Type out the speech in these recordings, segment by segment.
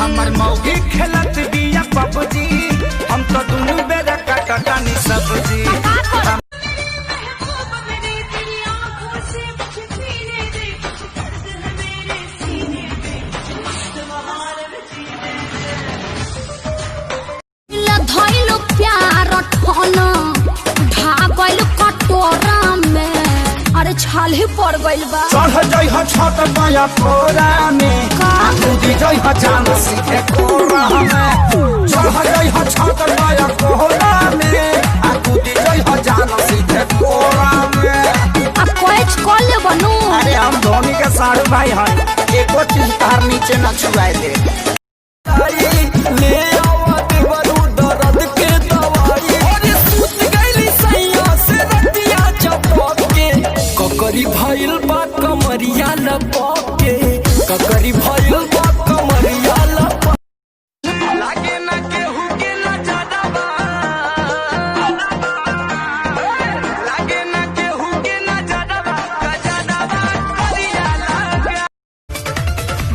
हमर मौगी खेलत बिया पबजी, हम तो दुनू बेरा काटतानी सब्जी। छाल ही पड़ गइल बा। चढ़ जाइ ह छत पाया कोरा में, कूदी जाइ ह जान सीधे कोरा में। चढ़ जाइ ह छत पाया कोरा में, कूदी जाइ ह जान सीधे कोरा में। अब कोच कॉल ले बनू। अरे हम धोनी के साड़ू भाई हन, एको चीज तार नीचे न छुआए दे। ले आवत बरू दर्द के दवाई, अरे सूत गइली सैया से रतिया चपक के। ककरी भइल बा कमरिया लपके, ककरी भइल बा कमरिया लपके। लागे ना केहू के नजरवा, लागे ना केहू के नजरवा, गजरवा करिया लागे।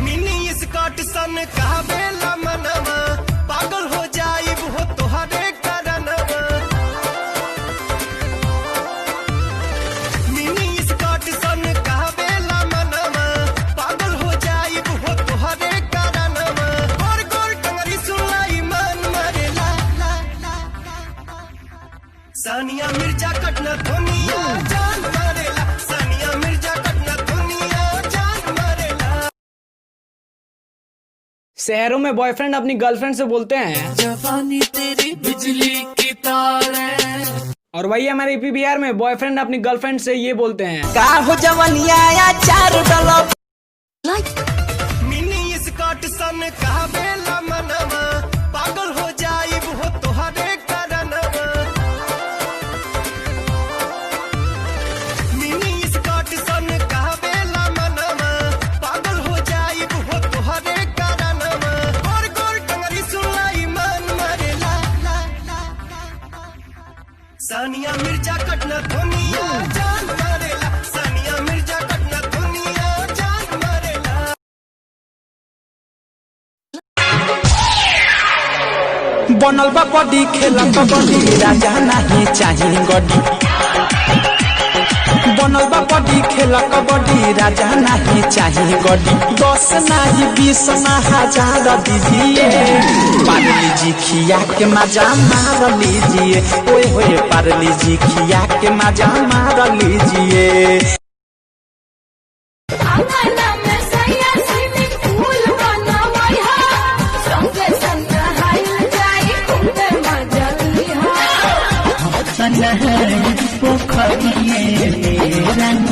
मिनी स्कर्ट सन कहबेला मनवा, पागल हो जाइब हो तोहरे करनवा। मिनी स्कर्ट सन कहबेला मनवा, पागल हो जाइब हो तोहरे करनवा। गोर गोर टंगरी सुलाई मन मरेला, सानिया मिर्जा कटना दुनिया जान मरेला, सानिया मिर्जा कटना दुनिया जान मरेला। शहरों में बॉयफ्रेंड अपनी गर्लफ्रेंड से बोलते हैं जवानी तेरी बिजली की तार है। और वही हमारे यूपी बिहार में बॉयफ्रेंड अपनी गर्लफ्रेंड से ये बोलते हैं का हो जवनिया चार डलो। मिनी स्कर्ट सन कहबेला मनवा, पागल हो जाइब हो तोहरे करनवा। मिनी स्कर्ट सन कहबेला मनवा, पागल हो जाइब हो तोहरे करनवा। गोर गोर टंगरी सुलाई मन मरेला, सानिया मिर्जा कटना दुनिया जान मरेला, सानिया मिर्जा कटना दुनिया जान मरेला। बनल बा बॉडी खेला कबड्डी, राजा नहीं चाहिए गड्डी। बनल बा बॉडी खेला कबड्डी, राजा नहीं चाहिए गड्डी। 10 नहीं 20 ना 1000 दीजिए, पारली जी खिया के मजा मार लीजिए। ओए होए पारली जी खिया के मजा मार लीजिए। पोखरिए रंग